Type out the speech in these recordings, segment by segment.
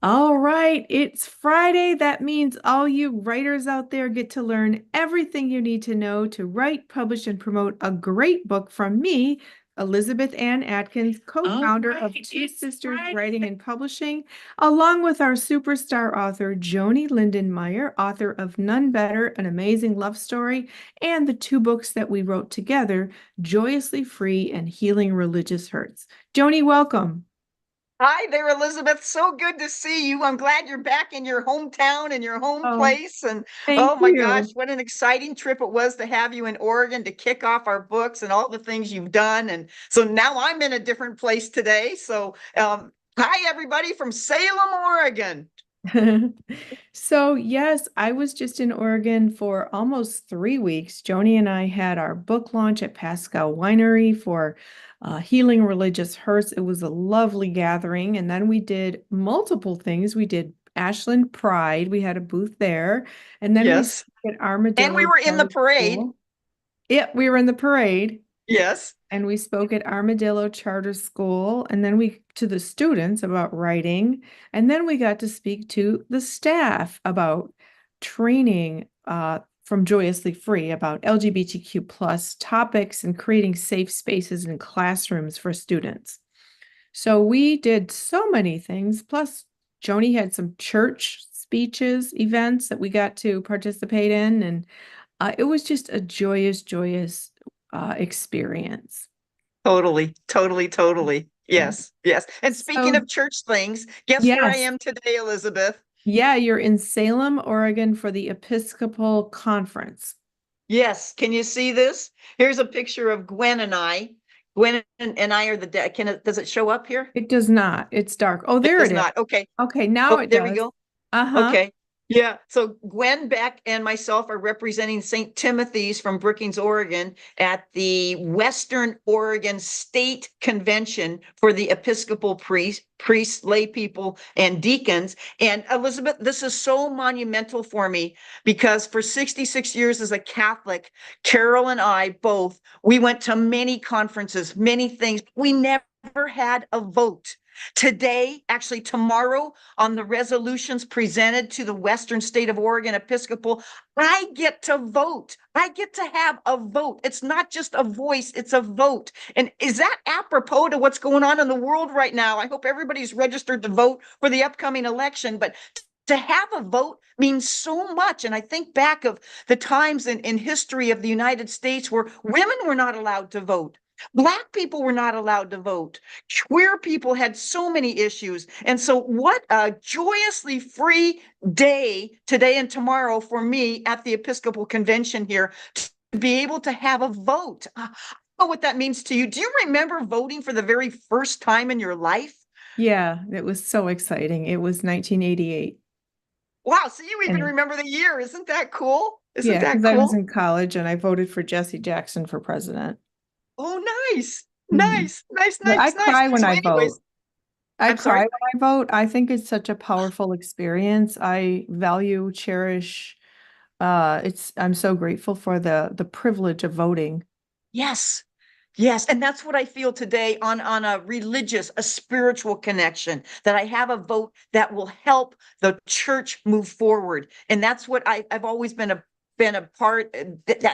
All right, it's Friday. That means all you writers out there get to learn everything you need to know to write, publish, and promote a great book from me, Elizabeth Ann Atkins, co-founder of Two Sisters Writing and Publishing, along with our superstar author, Joanie Lindenmeyer, author of Nun Better, an amazing love story, and the two books that we wrote together, Joyously Free and Healing Religious Hurts. Joanie, welcome. Hi there, Elizabeth. So good to see you. I'm glad you're back in your hometown and your home Oh, place. And thank oh my gosh, you. what an exciting trip it was to have you in Oregon to kick off our books and all the things you've done. And so now I'm in a different place today. Hi, everybody from Salem, Oregon. So, yes, I was just in Oregon for almost 3 weeks. Joni and I had our book launch at Pascal Winery for Healing Religious Hurts. It was a lovely gathering. And then we did multiple things. We did Ashland Pride, we had a booth there. And then we Yes. spoke at And we Armadillo were in the Charter parade. School. Yeah, we were in the parade. Yes. And we spoke at Armadillo Charter School, and then we to the students about writing, and then we got to speak to the staff about training from Joyously Free about LGBTQ plus topics and creating safe spaces in classrooms for students. So we did so many things. Plus, Joni had some church speeches, events that we got to participate in, and it was just a joyous experience. Totally, totally, totally. Yeah. Yes, yes. And speaking So, of church things, guess where I yes, am today, Elizabeth? yeah, you're in Salem, Oregon for the Episcopal Conference. Yes. Can you see this? Here's a picture of Gwen and I. Gwen and I are can it, does it show up here? It does not. It's dark. Oh, It there does it is. not. Okay. Okay, now Oh, it there we does. go. Uh-huh. Okay. Yeah. So Gwen Beck and myself are representing St. Timothy's from Brookings, Oregon at the Western Oregon State Convention for the Episcopal priests, lay people, and deacons. And Elizabeth, this is so monumental for me because for 66 years as a Catholic, Carol and I both, we went to many conferences, many things. We never had a vote. Today, actually tomorrow, on the resolutions presented to the Western State of Oregon Episcopal, I get to vote. I get to have a vote. It's not just a voice, it's a vote. And is that apropos to what's going on in the world right now? I hope everybody's registered to vote for the upcoming election, but to have a vote means so much. And I think back of the times in history of the United States where women were not allowed to vote. Black people were not allowed to vote. Queer people had so many issues. And so, what a joyously free day today and tomorrow for me at the Episcopal Convention here to be able to have a vote. I know what that means to you. Do you remember voting for the very first time in your life? Yeah, it was so exciting. It was 1988. Wow. So, you even And remember the year. Isn't that cool? Isn't yeah, that because I was cool? in college and I voted for Jesse Jackson for president. Oh, nice. Mhm. Nice, nice, But I nice, nice. cry when So, I anyways, vote. I I'm cry sorry. when I vote. I think it's such a powerful experience. I value, cherish, I'm so grateful for the privilege of voting. Yes. Yes, and that's what I feel today on a religious, a spiritual connection, that I have a vote that will help the church move forward. And that's what I've always been a part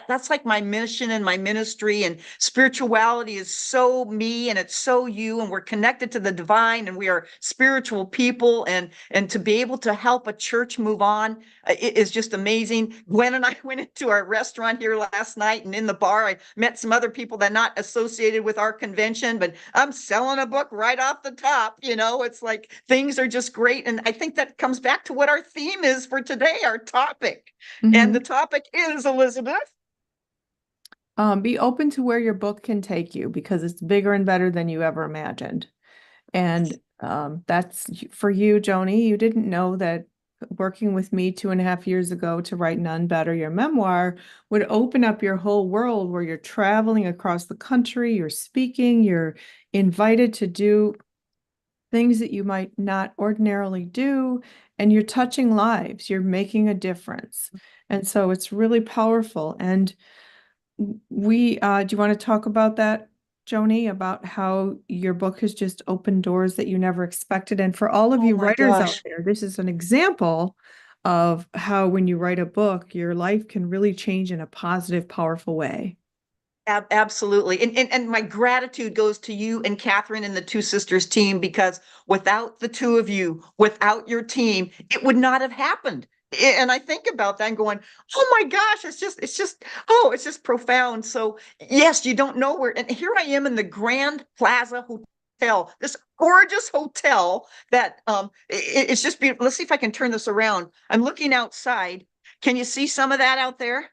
that's like my mission and my ministry, and spirituality is so me and it's so you, and we're connected to the divine and we are spiritual people, and to be able to help a church move on, it is just amazing. Gwen and I went into our restaurant here last night, and in the bar I met some other people that are not associated with our convention, but I'm selling a book right off the top. It's like things are just great. And I think that comes back to what our theme is for today, our topic. And the Mhm. topic is, Elizabeth. Be open to where your book can take you because it's bigger and better than you ever imagined. And that's for you, Joni. You didn't know that working with me 2.5 years ago to write Nun Better, your memoir, would open up your whole world where you're traveling across the country, you're speaking, you're invited to do things that you might not ordinarily do, and you're touching lives, you're making a difference. And so it's really powerful. And do you want to talk about that, Joanie, about how your book has just opened doors that you never expected? And for all of Oh you my writers out gosh. there, this is an example of how when you write a book, your life can really change in a positive, powerful way. Absolutely. And my gratitude goes to you and Catherine and the Two Sisters team, because without the two of you, without your team, it would not have happened. And I think about that and going, oh my gosh, it's just profound. So yes, you don't know where, and here I am in the Grand Plaza Hotel, this gorgeous hotel that it's just beautiful. Let's see if I can turn this around. I'm looking outside. Can you see some of that out there?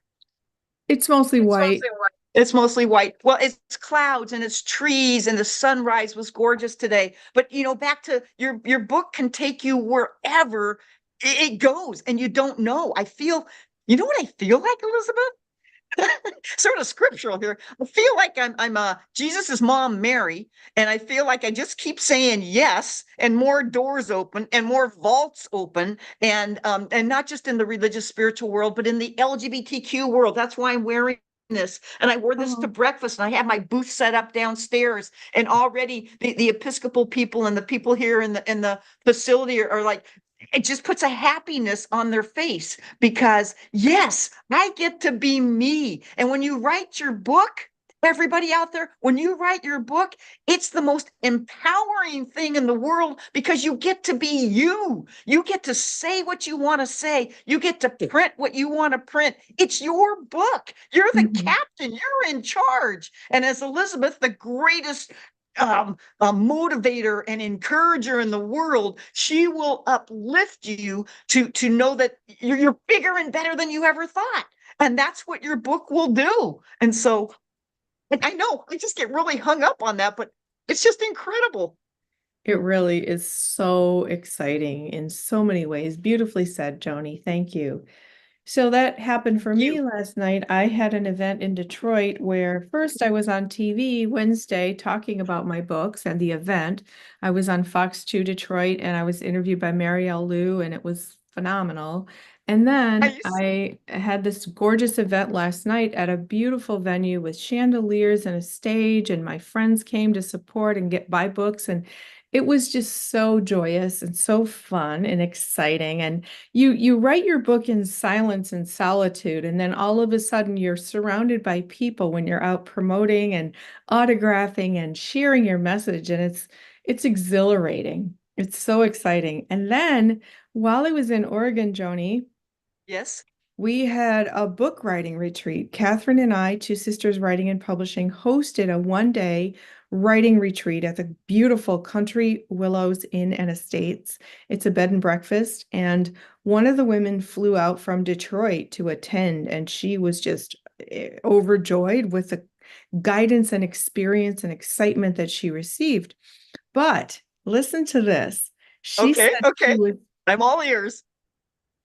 It's mostly It's white. mostly white. It's mostly white. Well, it's clouds and it's trees, and the sunrise was gorgeous today. But back to your book can take you wherever it goes, and you don't know. You know what I feel like, Elizabeth? Sort of scriptural here. I feel like I'm Jesus's mom, Mary, and I feel like I just keep saying yes, and more doors open and more vaults open, and not just in the religious spiritual world, but in the LGBTQ world. That's why I'm wearing this, and I wore this to Oh, breakfast, and I have my booth set up downstairs, and already the Episcopal people and the people here in the facility are like, it just puts a happiness on their face, because yes, I get to be me. And when you write your book, everybody out there, when you write your book, it's the most empowering thing in the world, because you get to be you. You get to say what you want to say. You get to print what you want to print. It's your book. You're the mhm. captain. You're in charge. And as Elizabeth, the greatest a motivator and encourager in the world, she will uplift you to know that you're bigger and better than you ever thought. And that's what your book will do. And so, and I know I just get really hung up on that, but it's just incredible. It really is so exciting in so many ways. Beautifully said, Joni. Thank you. So that happened Thank for you. me last night. I had an event in Detroit where first I was on TV Wednesday talking about my books and the event. I was on Fox 2 Detroit and I was interviewed by Marielle Liu, and it was phenomenal. And I then used, I had this gorgeous event last night at a beautiful venue with chandeliers and a stage, and my friends came to support and get buy books. And it was just so joyous and so fun and exciting. And you write your book in silence and solitude, and then all of a sudden you're surrounded by people when you're out promoting and autographing and sharing your message, and it's exhilarating. It's so exciting. And then while I was in Oregon, Joni, yes. we had a book writing retreat. Catherine and I, Two Sisters Writing and Publishing, hosted a one-day writing retreat at the beautiful Country Willows Inn and Estates. It's a bed and breakfast, and one of the women flew out from Detroit to attend, and she was just overjoyed with the guidance and experience and excitement that she received. But listen to this. She Okay. said she Okay. was I'm all ears.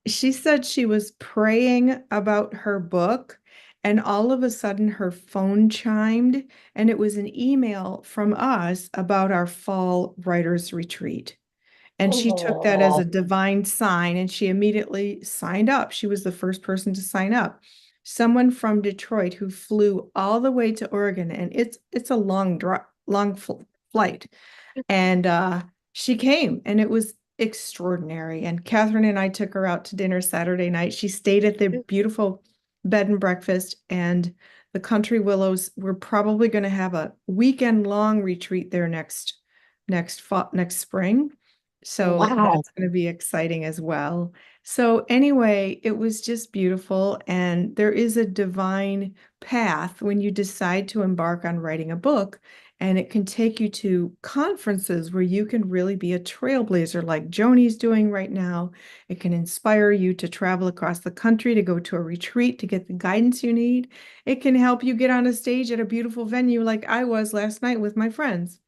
she said she was praying about her book, and all of a sudden her phone chimed, and it was an email from us about our fall writers retreat. And she took that as a Oh, divine sign, and she immediately signed up. She was the first person to sign up. Someone from Detroit who flew all the way to Oregon, and it's a flight. And she came, and it was extraordinary. And Catherine and I took her out to dinner Saturday night. She stayed at the beautiful bed and breakfast, and the Country Willows. We're probably going to have a weekend long retreat there next spring. So wow. that's going to be exciting as well. So anyway, it was just beautiful. And there is a divine path when you decide to embark on writing a book. And it can take you to conferences where you can really be a trailblazer like Joni's doing right now. It can inspire you to travel across the country, to go to a retreat, to get the guidance you need. It can help you get on a stage at a beautiful venue like I was last night with my friends.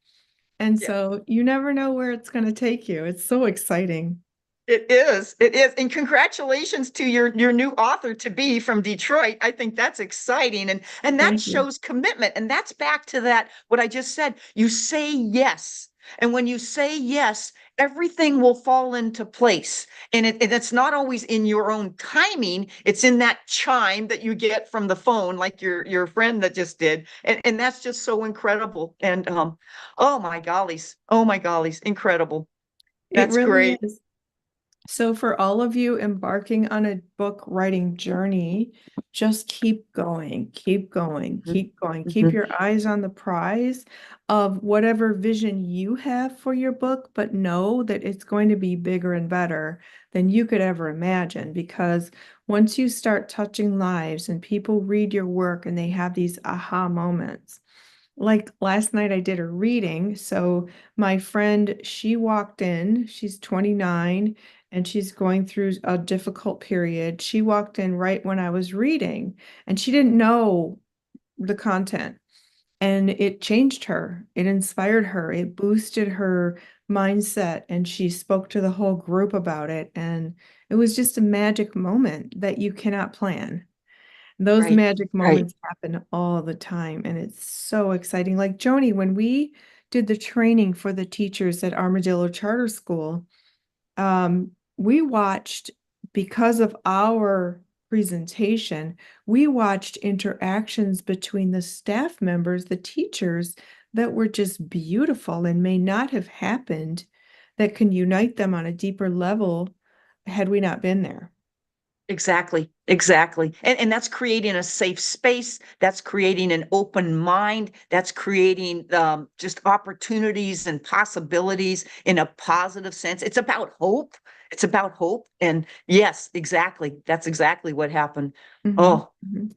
And Yeah. so you never know where it's going to take you. It's so exciting. It is. It is. And congratulations to your new author to be from Detroit. I think that's exciting. And that Thank you. shows commitment. And that's back to that what I just said. You say yes. And when you say yes, everything will fall into place. And it's not always in your own timing. It's in that chime that you get from the phone, like your friend that just did. And that's just so incredible. And oh my gollies, incredible. It That's really great. is. So, for all of you embarking on a book writing journey, just keep going, keep going, Mhm, keep going. Keep mhm. your eyes on the prize of whatever vision you have for your book, but know that it's going to be bigger and better than you could ever imagine. Because once you start touching lives and people read your work and they have these aha moments, like last night I did a reading. So my friend, she walked in, she's 29 and she's going through a difficult period. She walked in right when I was reading and she didn't know the content. And it changed her. It inspired her. It boosted her mindset. And she spoke to the whole group about it. And it was just a magic moment that you cannot plan. Those Right, magic right. moments happen all the time, and it's so exciting. Like Joni, when we did the training for the teachers at Armadillo Charter School, we watched, because of our presentation, we watched interactions between the staff members, the teachers, that were just beautiful and may not have happened, that can unite them on a deeper level had we not been there. Exactly, exactly. And that's creating a safe space. That's creating an open mind. That's creating just opportunities and possibilities in a positive sense. It's about hope. It's about hope. And yes, exactly. That's exactly what happened. Mhm, Oh, mhm.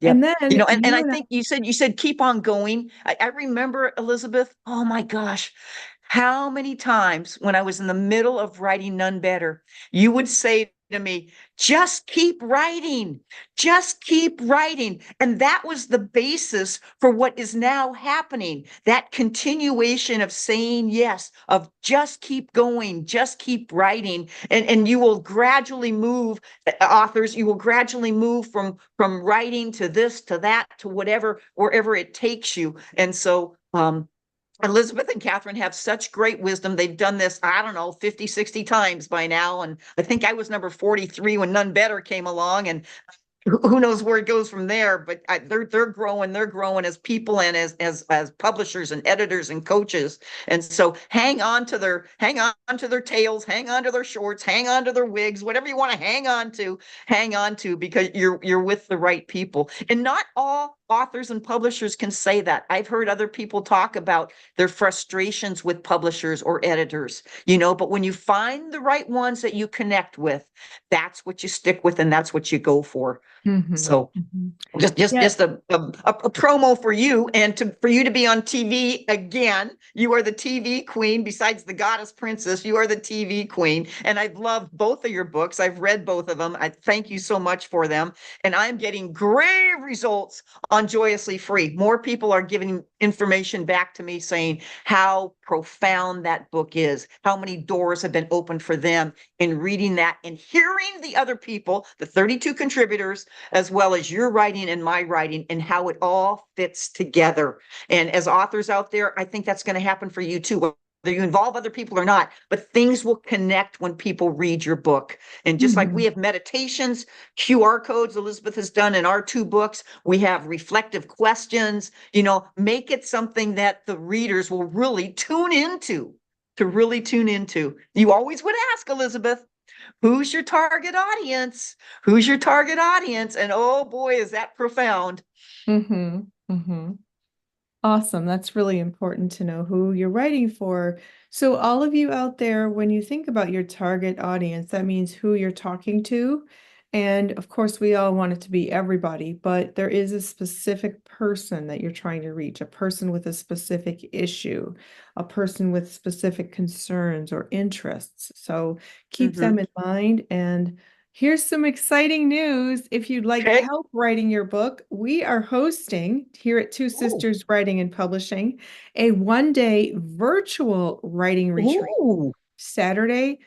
And yep. You then know, and you I and I, think you said keep on going. I remember, Elizabeth, oh my gosh, how many times when I was in the middle of writing None Better, you would say to me, just keep writing, just keep writing. And that was the basis for what is now happening. That continuation of saying yes, of just keep going, just keep writing. And you will gradually move, authors, you will gradually move from writing to this, to that, to whatever, wherever it takes you. And so Elizabeth and Catherine have such great wisdom. They've done this, I don't know, 50, 60 times by now. And I think I was number 43 when None Better came along. And who knows where it goes from there, but they're growing as people and as publishers and editors and coaches. And so hang on to their tails, hang on to their shorts, hang on to their wigs, whatever you want to hang on to, because you're with the right people. And not all authors and publishers can say that. I've heard other people talk about their frustrations with publishers or editors, but when you find the right ones that you connect with, that's what you stick with and that's what you go for. Mhm, So mhm. just Yeah. a promo for you, and for you to be on TV again. You are the TV queen. Besides the goddess princess, you are the TV queen. And I've loved both of your books. I've read both of them. I thank you so much for them. And I'm getting great results on Joyously Free. More people are giving information back to me saying how profound that book is, how many doors have been opened for them in reading that and hearing the other people, the 32 contributors, as well as your writing and my writing, and how it all fits together. And as authors out there, I think that's going to happen for you too, whether you involve other people or not, but things will connect when people read your book. And just like we Mhm, have meditations, QR codes Elizabeth has done in our two books, we have reflective questions, make it something that the readers will really tune into. To really tune into. You always would ask, Elizabeth, who's your target audience? Who's your target audience? And oh boy, is that profound. mhm, mhm. Awesome. That's really important to know who you're writing for. So, all of you out there, when you think about your target audience, that means who you're talking to. And of course, we all want it to be everybody, but there is a specific person that you're trying to reach, a person with a specific issue, a person with specific concerns or interests. So, keep Mm-hmm. them in mind. And here's some exciting news. If you'd like Okay. help writing your book, we are hosting here at Two Ooh. Sisters Writing and Publishing a 1-day virtual writing retreat, Ooh. Saturday,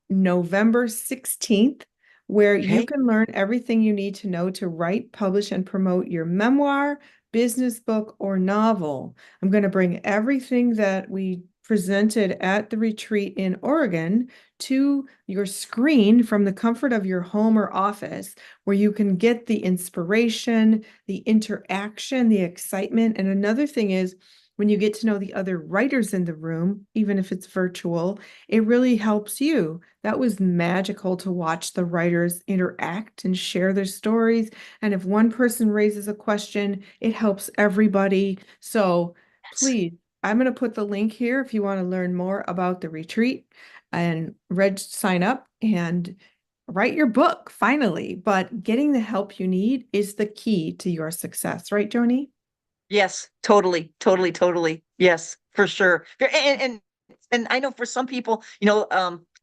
November 16th, where you Okay. can learn everything you need to know to write, publish, and promote your memoir, business book, or novel. I'm going to bring everything that we presented at the retreat in Oregon to your screen from the comfort of your home or office, where you can get the inspiration, the interaction, the excitement. And another thing is, when you get to know the other writers in the room, even if it's virtual, it really helps you. That was magical to watch the writers interact and share their stories. And if one person raises a question, it helps everybody. So please, I'm going to put the link here if you want to learn more about the retreat and sign up and write your book finally. But getting the help you need is the key to your success, right, Joni? Yes, totally, totally, totally. Yes, for sure. And I know for some people,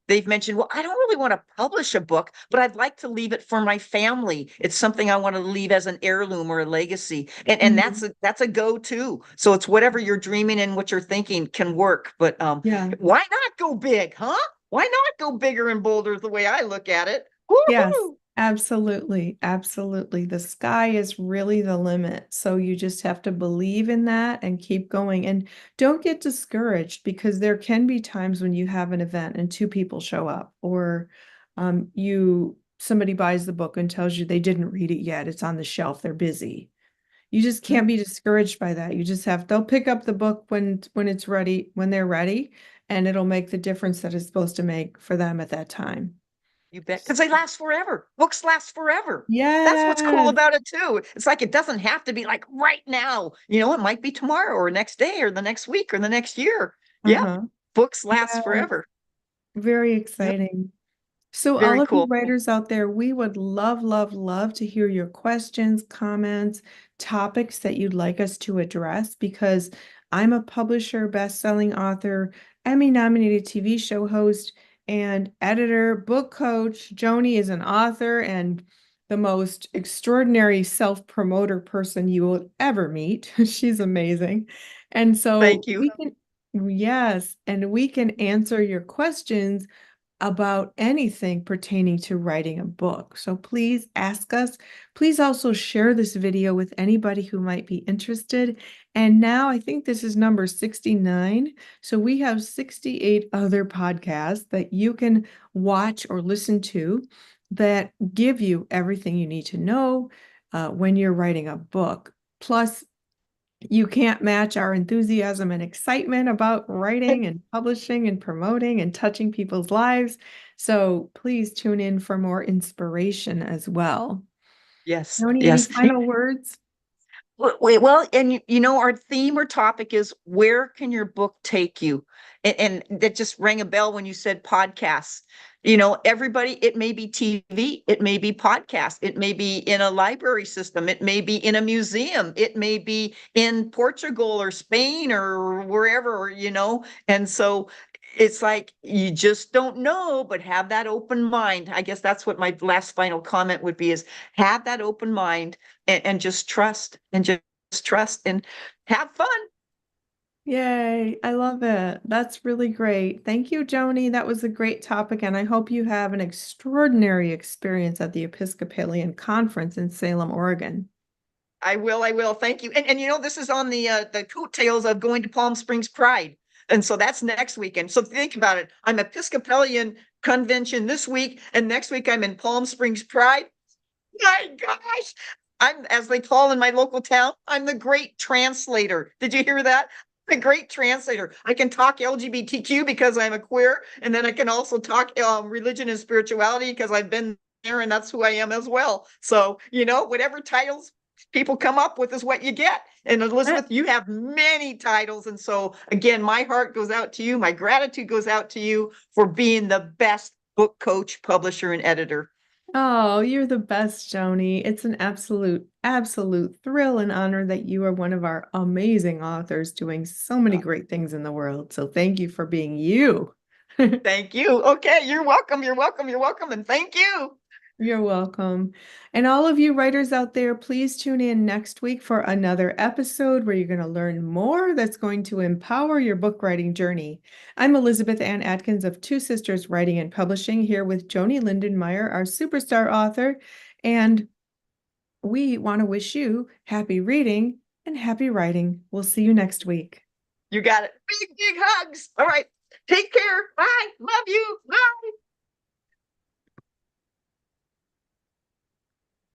they've mentioned, well, I don't really want to publish a book, but I'd like to leave it for my family. It's something I want to leave as an heirloom or a legacy. And Mhm. that's a go-to. So it's whatever you're dreaming and what you're thinking can work. But Yeah. why not go big, huh? Why not go bigger and bolder the way I look at it? Yes, Woohoo! absolutely. Absolutely. The sky is really the limit. So you just have to believe in that and keep going. And don't get discouraged, because there can be times when you have an event and two people show up, or somebody buys the book and tells you they didn't read it yet. It's on the shelf. They're busy. You just can't be discouraged by that. They'll pick up the book when it's ready, when they're ready, and it'll make the difference that it's supposed to make for them at that time. You bet. Because they last forever. Books last forever. That's what's cool Yes. about it too. It's like it doesn't have to be like right now. It might be tomorrow or next day or the next week or the next year. Yep. Uh-huh. Books last Yeah, forever. very Yep. exciting. So all Very of you cool. writers out there, we would love, love, love to hear your questions, comments, topics that you'd like us to address, because I'm a publisher, best-selling author, Emmy-nominated TV show host, and editor, book coach. Joni is an author and the most extraordinary self-promoter person you will ever meet. She's amazing. And so Thank you. yes, and we can answer your questions about anything pertaining to writing a book. So please ask us. Please also share this video with anybody who might be interested. And now I think this is number 69. So we have 68 other podcasts that you can watch or listen to that give you everything you need to know when you're writing a book. Plus, you can't match our enthusiasm and excitement about writing and publishing and promoting and touching people's lives. So please tune in for more inspiration as well. Yes. Tony, any Yes. final words? Wait, well, and our theme or topic is where can your book take you? And that just rang a bell when you said podcasts. Everybody, it may be TV, it may be podcast, it may be in a library system, it may be in a museum, it may be in Portugal or Spain or wherever, And so it's like you just don't know, but have that open mind. I guess that's what my last final comment would be, is have that open mind and just trust and just trust and have fun. Yay, I love it. That's really great. Thank you, Joni. That was a great topic, and I hope you have an extraordinary experience at the Episcopalian Conference in Salem, Oregon. I will. Thank you. And this is on the coattails of going to Palm Springs Pride. And so that's next weekend. So think about it. I'm Episcopalian convention this week, and next week I'm in Palm Springs Pride. My gosh. I'm, as they call in my local town, I'm the great translator. Did you hear that? The great translator. I can talk LGBTQ because I'm a queer, and then I can also talk religion and spirituality because I've been there, and that's who I am as well. So, whatever titles people come up with is what you get. And Elizabeth, you have many titles. And so, again, my heart goes out to you. My gratitude goes out to you for being the best book coach, publisher, and editor. Oh, you're the best, Joni. It's an absolute, absolute thrill and honor that you are one of our amazing authors doing so many great things in the world. So thank you for being you. Thank you. Okay, you're welcome. You're welcome. You're welcome. And thank you. You're welcome. And all of you writers out there, please tune in next week for another episode where you're going to learn more that's going to empower your book writing journey. I'm Elizabeth Ann Atkins of Two Sisters Writing and Publishing, here with Joanie Lindenmeyer, our superstar author. And we want to wish you happy reading and happy writing. We'll see you next week. You got it. Big, big hugs. All right. Take care. Bye. Love you. Bye.